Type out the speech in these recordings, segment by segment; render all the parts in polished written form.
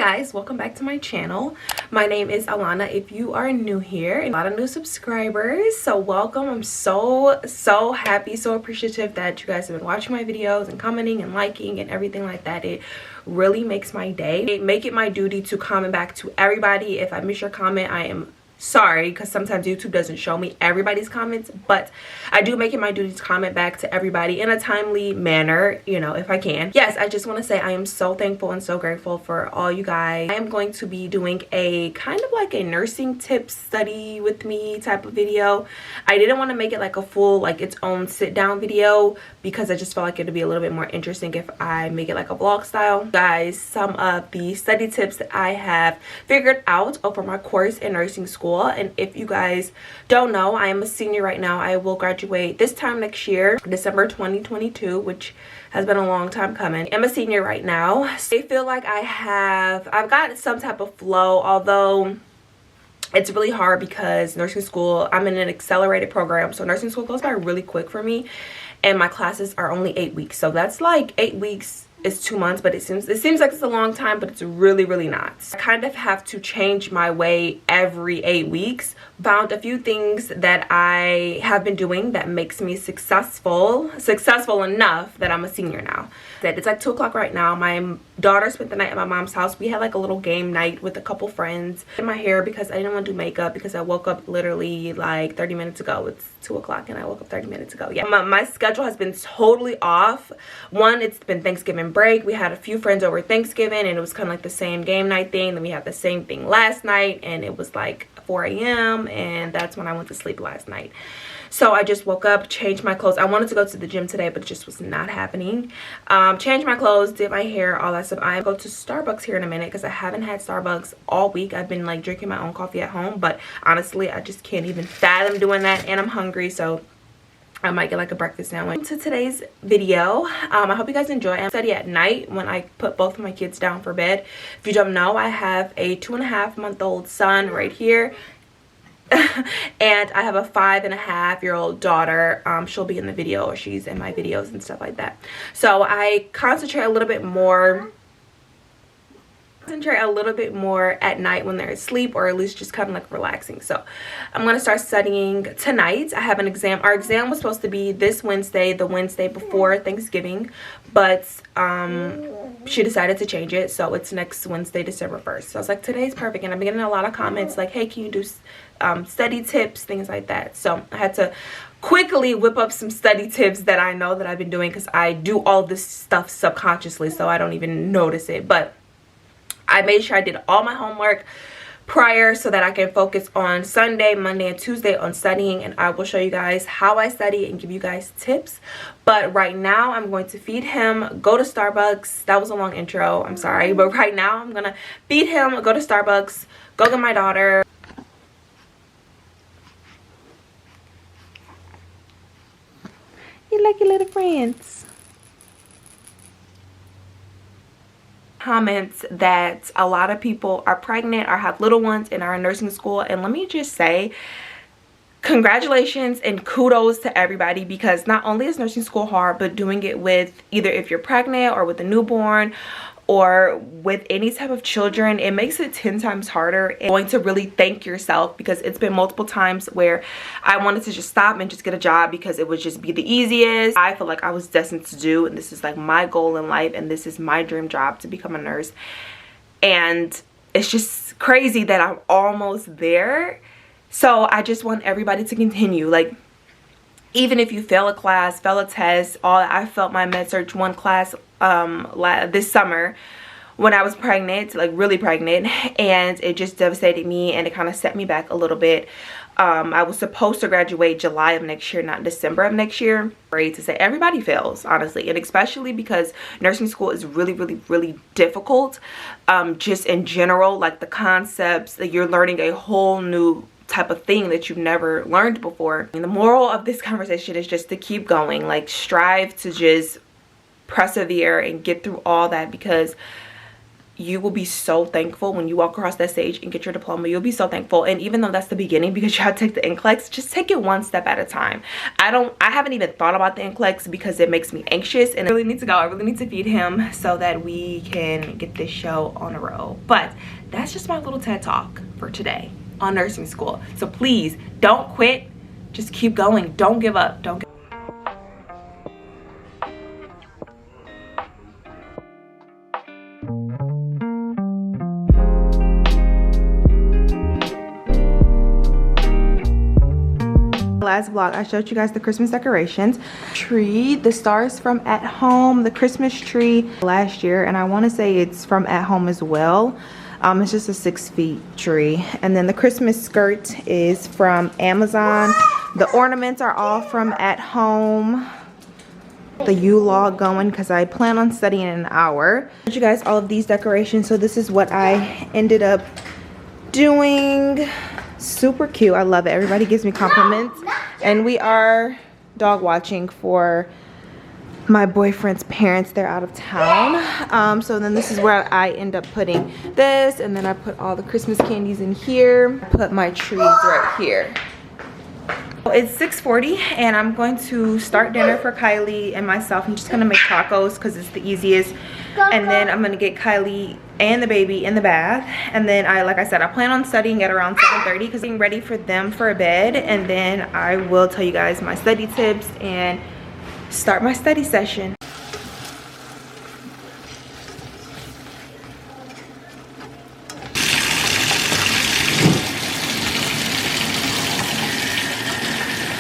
guys, welcome back to my channel. My name is Alana. If you are new here, a lot of new subscribers, so welcome. I'm so happy, so appreciative that you guys have been watching my videos and commenting and liking and everything like that. It really makes my day. Make it my duty to comment back to everybody. If I miss your comment, I am sorry, because sometimes YouTube doesn't show me everybody's comments, but I do make it my duty to comment back to everybody in a timely manner, you know, if I can. Yes, I just want to say I am so thankful and so grateful for all you guys. I am going to be doing a kind of like a nursing tips study with me type of video. I didn't want to make it like a full, like its own sit down video, because I just felt like it'd be a little bit more interesting if I make it like a vlog style. Guys, some of the study tips that I have figured out over my course in nursing school. And if you guys don't know, I am a senior right now. I will graduate this time next year, December 2022, which has been a long time coming. I'm a senior right now. So I feel like I've got some type of flow, although it's really hard because nursing school, I'm in an accelerated program, so nursing school goes by really quick for me, and my classes are only 8 weeks. So that's like 8 weeks is 2 months, but it seems like it's a long time, but it's really not. I kind of have to change my way every 8 weeks. Found a few things that I have been doing that makes me successful enough that I'm a senior now. That it's like 2 o'clock right now. My daughter spent the night at my mom's house. We had like a little game night with a couple friends. In my hair because I didn't want to do makeup because I woke up literally like 30 minutes ago. It's 2 o'clock and I woke up 30 minutes ago. Yeah, my schedule has been totally off. One, it's been Thanksgiving break. We had a few friends over Thanksgiving and it was kind of like the same game night thing. Then we had the same thing last night and it was like 4 a.m. and that's when I went to sleep last night. So I just woke up, changed my clothes. I wanted to go to the gym today, but it just was not happening. Changed my clothes, did my hair, all that stuff. I go to Starbucks here in a minute because I haven't had Starbucks all week. I've been like drinking my own coffee at home, but honestly, I just can't even fathom doing that, and I'm hungry, so I might get like a breakfast sandwich. To today's video, I hope you guys enjoy. I study at night when I put both of my kids down for bed. If you don't know, I have a 2.5-month-old son right here. And I have a 5.5-year-old daughter. She'll be in the video, or she's in my videos and stuff like that. So I concentrate a little bit more at night when they're asleep, or at least just kind of like relaxing. So I'm going to start studying tonight. I have an exam. Our exam was supposed to be this Wednesday, the Wednesday before Thanksgiving, but she decided to change it, so it's next Wednesday, December 1st. So I was like, today's perfect. And I'm getting a lot of comments like, hey, can you do study tips, things like that. So I had to quickly whip up some study tips that I know that I've been doing, because I do all this stuff subconsciously, so I don't even notice it. But I made sure I did all my homework prior so that I can focus on Sunday, Monday, and Tuesday on studying, and I will show you guys how I study and give you guys tips. But right now I'm going to feed him, go to Starbucks. That was a long intro, I'm sorry, but right now I'm gonna feed him, go to Starbucks, go get my daughter. You like your little friends. Comments that a lot of people are pregnant or have little ones and are in nursing school, and let me just say congratulations and kudos to everybody, because not only is nursing school hard, but doing it with either if you're pregnant or with a newborn or with any type of children, it makes it 10 times harder. And going to really thank yourself, because it's been multiple times where I wanted to just stop and just get a job because it would just be the easiest. I feel like I was destined to do, and this is like my goal in life, and this is my dream job, to become a nurse. And it's just crazy that I'm almost there. So I just want everybody to continue. Like, even if you fail a class, fail a test, I felt my med-surg 1 class this summer when I was pregnant, like really pregnant, and it just devastated me, and it kind of set me back a little bit. I was supposed to graduate July of next year, not December of next year. Great to say, everybody fails, honestly, and especially because nursing school is really difficult. Just in general, like the concepts that you're learning, a whole new type of thing that you've never learned before. And the moral of this conversation is just to keep going, like strive to just persevere and get through all that, because you will be so thankful when you walk across that stage and get your diploma. You'll be so thankful. And even though that's the beginning, because you have to take the NCLEX, just take it one step at a time. I haven't even thought about the NCLEX because it makes me anxious, and I really need to go. I really need to feed him so that we can get this show on a roll. But that's just my little TED talk for today on nursing school. So please don't quit. Just keep going. Don't give up. Don't give up. Last vlog I showed you guys the Christmas decorations tree, the stars from At Home, the Christmas tree last year, and I want to say it's from At Home as well. It's just a 6 feet tree, and then the Christmas skirt is from Amazon. The ornaments are all from At Home. The U log going because I plan on studying in an hour. I showed you guys all of these decorations, so this is what I ended up doing. Super cute. I love it. Everybody gives me compliments. And we are dog watching for my boyfriend's parents. They're out of town. So then this is where I end up putting this, and then I put all the Christmas candies in here. I put my trees right here. It's 6:40 and I'm going to start dinner for Kylie and myself. I'm just gonna make tacos because it's the easiest, and then I'm gonna get Kylie and the baby in the bath, and then like I said, I plan on studying at around 7:30 because I'm ready for them for a bed, and then I will tell you guys my study tips and start my study session.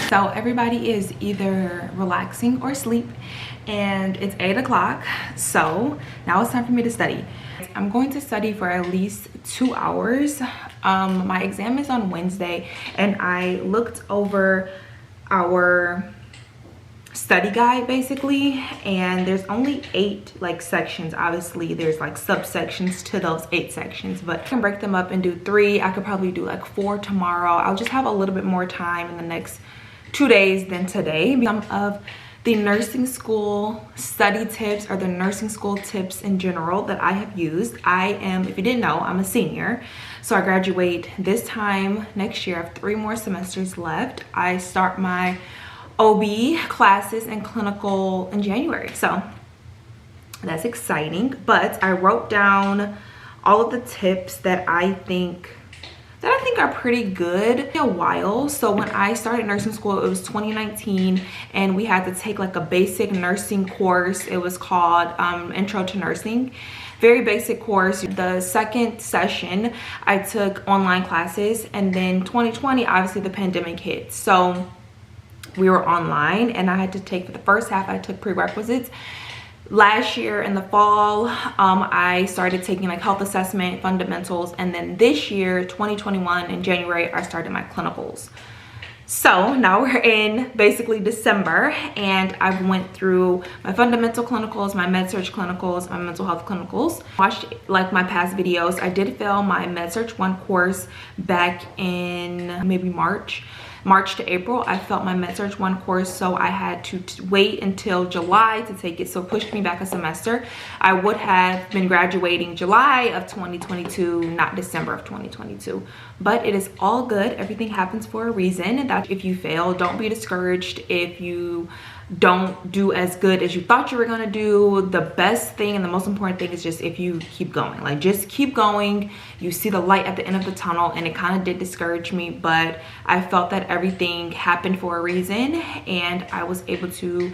So everybody is either relaxing or asleep, and it's 8 o'clock, so now it's time for me to study. I'm going to study for at least 2 hours. My exam is on Wednesday, and I looked over our study guide basically, and there's only 8 like sections. Obviously there's like subsections to those 8 sections, but I can break them up and do 3. I could probably do like 4 tomorrow. I'll just have a little bit more time in the next 2 days than today. Some of the nursing school study tips or the nursing school tips in general that I have used. If you didn't know, I'm a senior, so I graduate this time next year. I have 3 more semesters left. I start my OB classes and clinical in January, so that's exciting. But I wrote down all of the tips that I think are pretty good. A while. So when I started nursing school, it was 2019, and we had to take like a basic nursing course. It was called Intro to Nursing. Very basic course. The second session I took online classes, and then 2020 obviously the pandemic hit, so we were online, and I had to take, for the first half I took prerequisites. Last year in the fall, I started taking like health assessment fundamentals, and then this year 2021 in January I started my clinicals. So now we're in basically December, and I went through my fundamental clinicals, my med-surg clinicals, my mental health clinicals. Watched like my past videos. I did fail my med-surg 1 course back in maybe March to April. I failed my med-surg 1 course, so I had to wait until July to take it, so it pushed me back a semester. I would have been graduating July of 2022, not December of 2022, but it is all good. Everything happens for a reason, and that if you fail, don't be discouraged. If you don't do as good as you thought you were gonna do, the best thing and the most important thing is just if you keep going, like just keep going. You see the light at the end of the tunnel, and it kind of did discourage me, but I felt that everything happened for a reason, and I was able to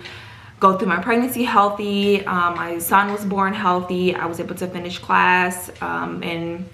go through my pregnancy healthy. My son was born healthy. I was able to finish class, and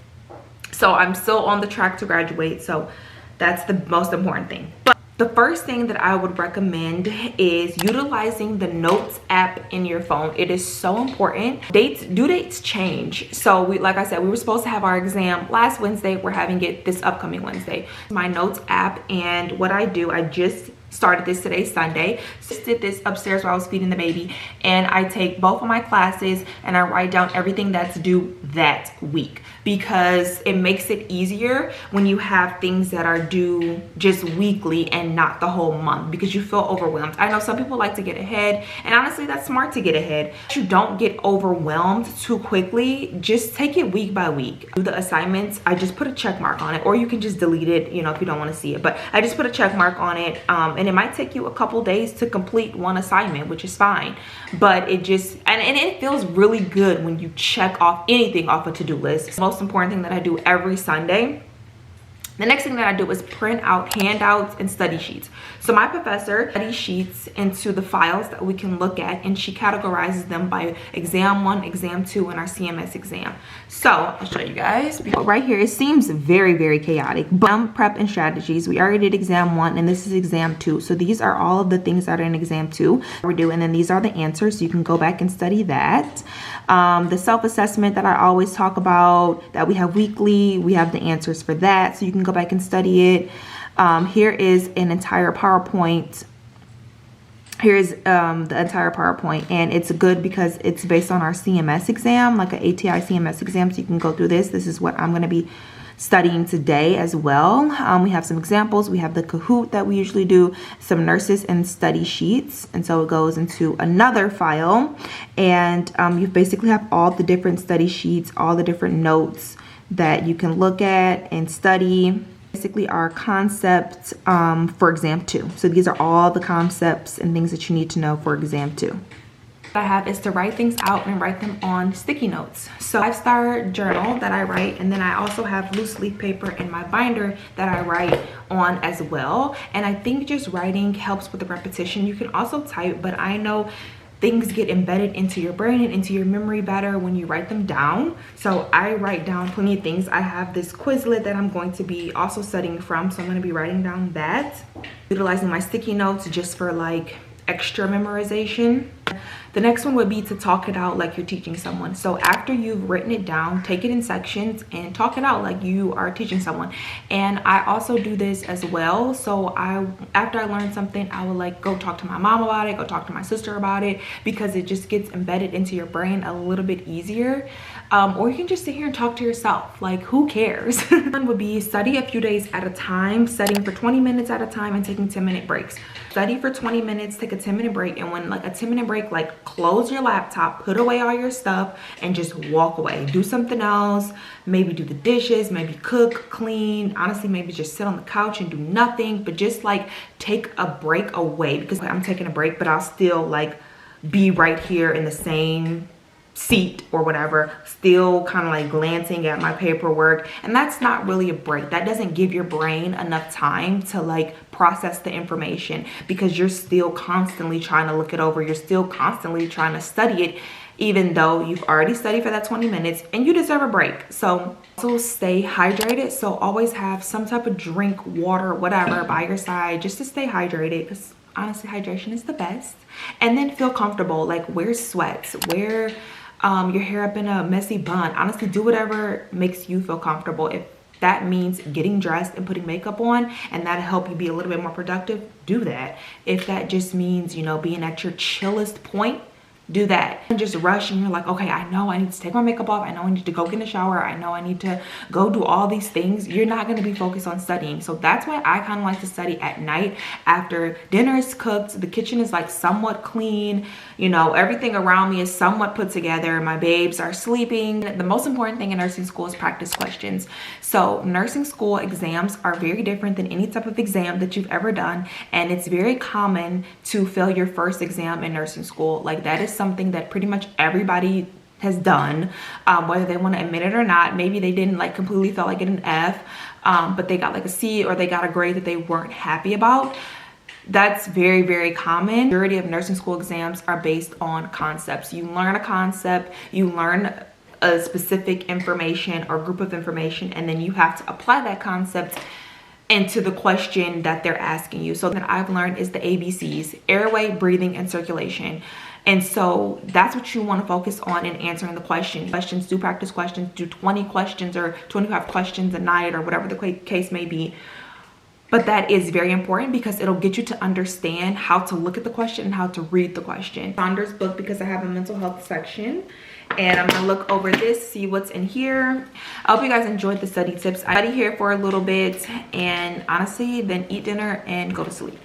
so I'm still on the track to graduate, so that's the most important thing. But the first thing that I would recommend is utilizing the Notes app in your phone. It is so important. Due dates change. So like I said, we were supposed to have our exam last Wednesday. We're having it this upcoming Wednesday. My Notes app, and what I do, I just started this today, Sunday. So I did this upstairs while I was feeding the baby, and I take both of my classes and I write down everything that's due that week, because it makes it easier when you have things that are due just weekly and not the whole month, because you feel overwhelmed. I know some people like to get ahead, and honestly that's smart to get ahead. You don't get overwhelmed too quickly. Just take it week by week. Do the assignments, I just put a check mark on it, or you can just delete it, you know, if you don't want to see it, but I just put a check mark on it. And it might take you a couple days to complete one assignment, which is fine, but it just, and it feels really good when you check off anything off a to-do list. The most important thing that I do every Sunday. The next thing that I do is print out handouts and study sheets. So my professor study sheets into the files that we can look at, and she categorizes them by exam 1, exam 2, and our CMS exam. So I'll show you guys. Right here, it seems very, very chaotic. But prep and strategies, we already did exam 1, and this is exam 2. So these are all of the things that are in exam 2 we do, and then these are the answers. So you can go back and study that. The self-assessment that I always talk about that we have weekly, we have the answers for that, so you can go back and study it. Here is an entire PowerPoint. Here's the entire PowerPoint, and it's good because it's based on our CMS exam, like an ATI CMS exam, so you can go through this. This is what I'm going to be studying today as well. We have some examples. We have the Kahoot that we usually do, some nurses and study sheets, and so it goes into another file, and you basically have all the different study sheets, all the different notes that you can look at and study. Basically our concepts for exam 2. So these are all the concepts and things that you need to know for exam 2. What I have is to write things out and write them on sticky notes. So 5-star journal that I write, and then I also have loose leaf paper in my binder that I write on as well. And I think just writing helps with the repetition. You can also type, but I know things get embedded into your brain and into your memory better when you write them down. So I write down plenty of things. I have this Quizlet that I'm going to be also studying from, so I'm going to be writing down that, utilizing my sticky notes just for like extra memorization. The next one would be to talk it out like you're teaching someone. So after you've written it down, take it in sections and talk it out like you are teaching someone. And I also do this as well. So after I learn something, I will like go talk to my mom about it, go talk to my sister about it, because it just gets embedded into your brain a little bit easier. Or you can just sit here and talk to yourself, like who cares? One would be study a few days at a time, studying for 20 minutes at a time and taking 10-minute breaks. Study for 20 minutes, take a 10-minute break, and when like a 10-minute break, like close your laptop, put away all your stuff, and just walk away. Do something else, maybe do the dishes, maybe cook, clean, honestly maybe just sit on the couch and do nothing, but just like take a break away, because I'm taking a break, but I'll still like be right here in the same seat or whatever, still kind of like glancing at my paperwork, and that's not really a break. That doesn't give your brain enough time to like process the information, because you're still constantly trying to look it over, you're still constantly trying to study it, even though you've already studied for that 20 minutes and you deserve a break. So also stay hydrated, so always have some type of drink, water, whatever by your side, just to stay hydrated, because honestly hydration is the best. And then feel comfortable, like wear sweats, wear your hair up in a messy bun. Honestly, do whatever makes you feel comfortable. If that means getting dressed and putting makeup on and that'll help you be a little bit more productive, do that. If that just means, you know, being at your chillest point, do that. And just rush and you're like, okay, I know I need to take my makeup off, I know I need to go get in the shower, I know I need to go do all these things. You're not going to be focused on studying. So that's why I kind of like to study at night after dinner is cooked, the kitchen is like somewhat clean, you know, everything around me is somewhat put together, my babes are sleeping. The most important thing in nursing school is practice questions. So nursing school exams are very different than any type of exam that you've ever done, and it's very common to fail your first exam in nursing school. Like that is something that pretty much everybody has done, whether they want to admit it or not. Maybe they didn't like completely felt like an F, but they got like a C, or they got a grade that they weren't happy about. That's very, very common. The majority of nursing school exams are based on concepts. You learn a concept, you learn a specific information or group of information, and then you have to apply that concept into the question that they're asking you. So that I've learned is the ABCs: airway, breathing, and circulation. And so that's what you want to focus on in answering the question. Questions, do practice questions, do 20 questions or 25 questions a night or whatever the case may be. But that is very important because it'll get you to understand how to look at the question and how to read the question. Saunders book, because I have a mental health section, and I'm gonna look over this, see what's in here. I hope you guys enjoyed the study tips. I study here for a little bit and honestly then eat dinner and go to sleep.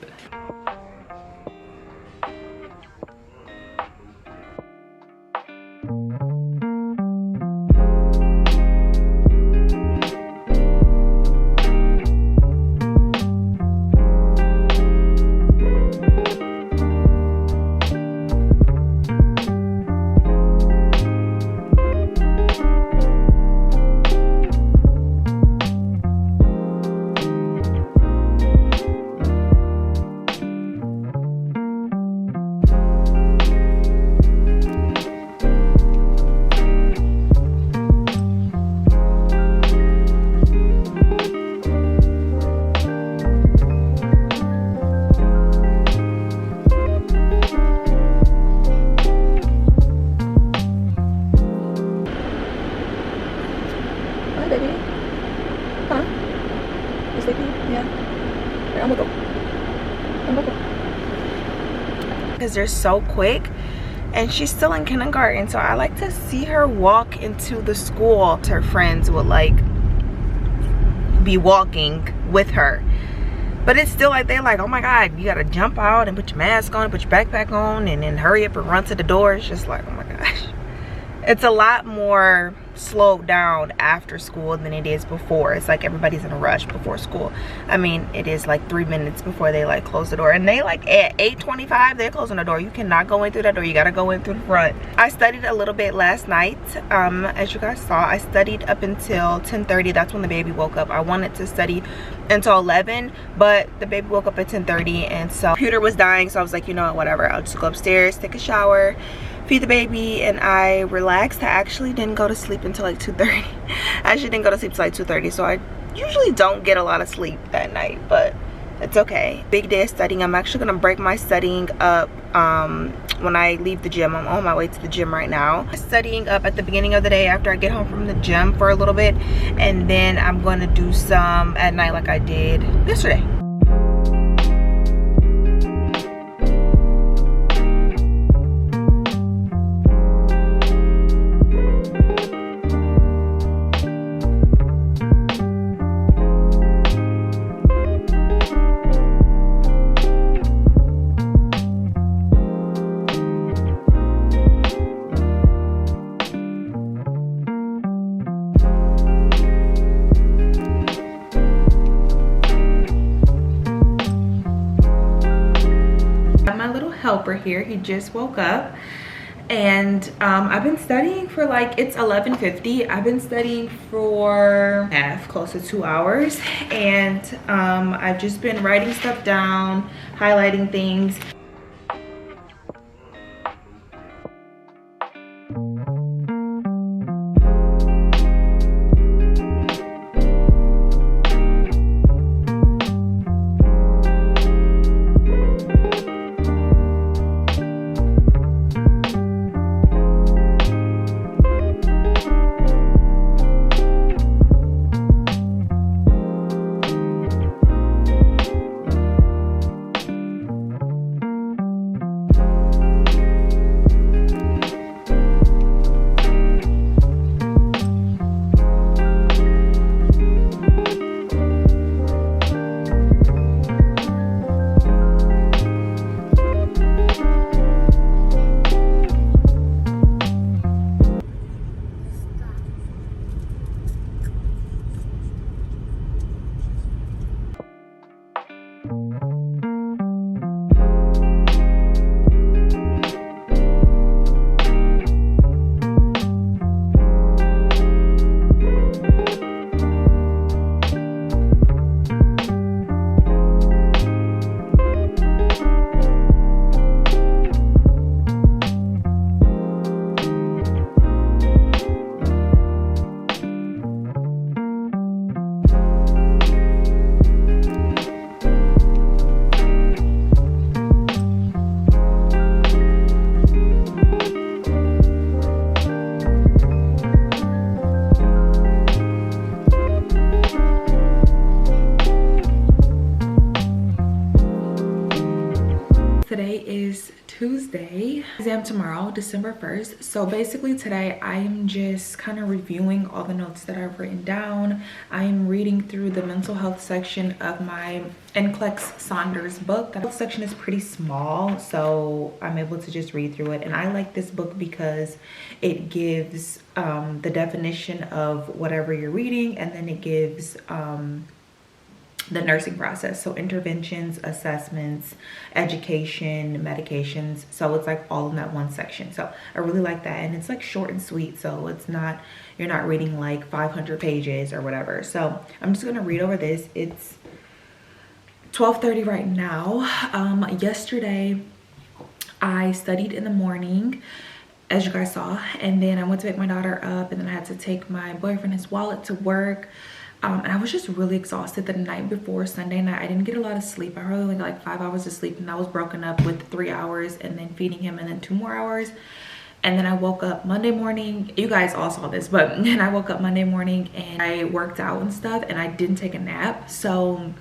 Because they're so quick, and she's still in kindergarten, so I like to see her walk into the school. Her friends would like be walking with her, but it's still like they're like, oh my god, you gotta jump out and put your mask on, put your backpack on, and then hurry up and run to the door. It's just like, oh my gosh, it's a lot more slowed down after school than it is before. It's like everybody's in a rush before school. I mean, it is like 3 minutes before they like close the door, and they like at 8:25 they're closing the door. You cannot go in through that door, you gotta go in through the front. I studied a little bit last night. As you guys saw, I studied up until 10:30. That's when the baby woke up. I wanted to study until 11, but the baby woke up at 10:30, and so computer was dying, so I was like, you know what, whatever, I'll just go upstairs, take a shower, feed the baby, and I relaxed. I actually didn't go to sleep until like 2:30. I actually didn't go to sleep till like 2:30, so I usually don't get a lot of sleep that night, but it's okay. Big day of studying. I'm actually gonna break my studying up when I leave the gym. I'm on my way to the gym right now. Studying up at the beginning of the day after I get home from the gym for a little bit, and then I'm gonna do some at night like I did yesterday. Helper here, he just woke up, and I've been studying for like, it's 11:50. I've been studying for close to 2 hours, and I've just been writing stuff down, highlighting things. is Tuesday. Exam tomorrow, December 1st. So basically today I am just kind of reviewing all the notes that I've written down. I am reading through the mental health section of my NCLEX Saunders book. That section is pretty small, so I'm able to just read through it. And I like this book because it gives the definition of whatever you're reading, and then it gives the nursing process, so interventions, assessments, education, medications. So it's like all in that one section. So I really like that, and it's like short and sweet, so it's not, you're not reading like 500 pages or whatever. So I'm just gonna read over this. It's 12:30 right now. Yesterday I studied in the morning, as you guys saw, and then I went to pick my daughter up, and then I had to take my boyfriend his wallet to work. And I was just really exhausted the night before Sunday night. I didn't get a lot of sleep. I probably only got like 5 hours of sleep, and I was broken up with 3 hours and then feeding him and then 2 more hours. And then I woke up Monday morning. You guys all saw this, but then I woke up Monday morning and I worked out and stuff, and I didn't take a nap. So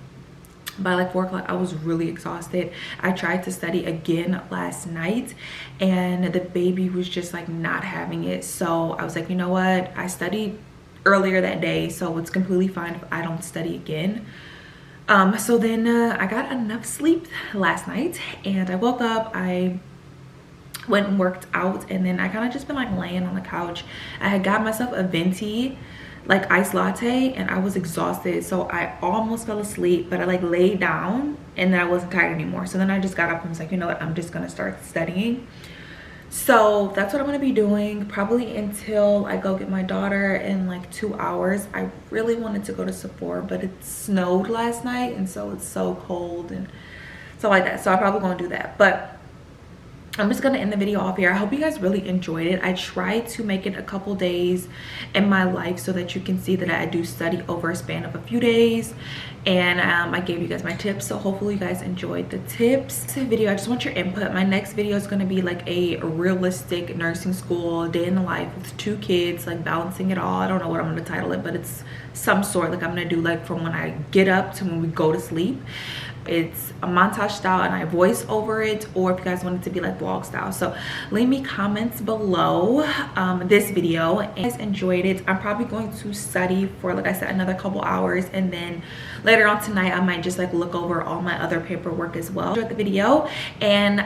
by like 4 o'clock I was really exhausted. I tried to study again last night, and the baby was just like not having it. So I was like, you know what, I studied earlier that day, so it's completely fine if I don't study again. So then I got enough sleep last night, and I woke up, I went and worked out, and then I kind of just been like laying on the couch. I had got myself a venti like iced latte, and I was exhausted, so I almost fell asleep, but I like laid down and then I wasn't tired anymore. So then I just got up and was like, you know what, I'm just gonna start studying. So that's what I'm gonna be doing probably until I go get my daughter in like 2 hours. I really wanted to go to Sephora, but it snowed last night, and so it's so cold and stuff like that. So I'm probably gonna do that, but I'm just gonna end the video off here. I hope you guys really enjoyed it. I tried to make it a couple days in my life so that you can see that I do study over a span of a few days, and I gave you guys my tips, so hopefully you guys enjoyed the tips. This video, I just want your input. My next video is going to be like a realistic nursing school day in the life with 2 kids, like balancing it all. I don't know what I'm going to title it, but it's some sort. Like I'm going to do like from when I get up to when we go to sleep. It's a montage style, and I voice over it, or if you guys want it to be like vlog style. So leave me comments below this video. And if you guys enjoyed it, I'm probably going to study for, like I said, another couple hours, and then later on tonight I might just like look over all my other paperwork as well. Enjoyed the video, and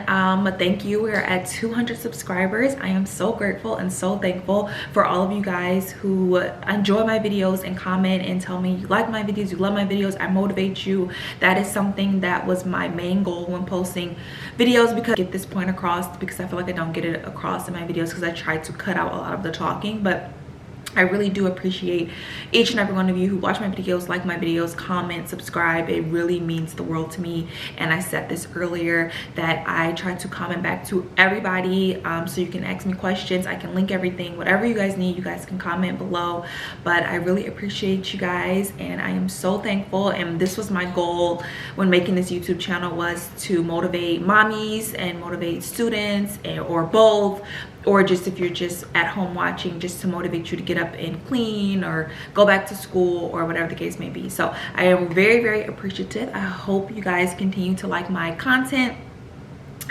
thank you. We're at 200 subscribers. I am so grateful and so thankful for all of you guys who enjoy my videos and comment and tell me you like my videos, you love my videos. I motivate you. That is something that was my main goal when posting videos, because I get this point across, because I feel like I don't get it across in my videos because I try to cut out a lot of the talking. But I really do appreciate each and every one of you who watch my videos, like my videos, comment, subscribe. It really means the world to me. And I said this earlier that I try to comment back to everybody, so you can ask me questions. I can link everything. Whatever you guys need, you guys can comment below. But I really appreciate you guys, and I am so thankful. And this was my goal when making this YouTube channel, was to motivate mommies and motivate students, or both, or just if you're just at home watching, just to motivate you to get up and clean or go back to school or whatever the case may be. So I am very, very appreciative. I hope you guys continue to like my content.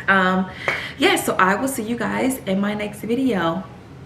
Yeah, so I will see you guys in my next video.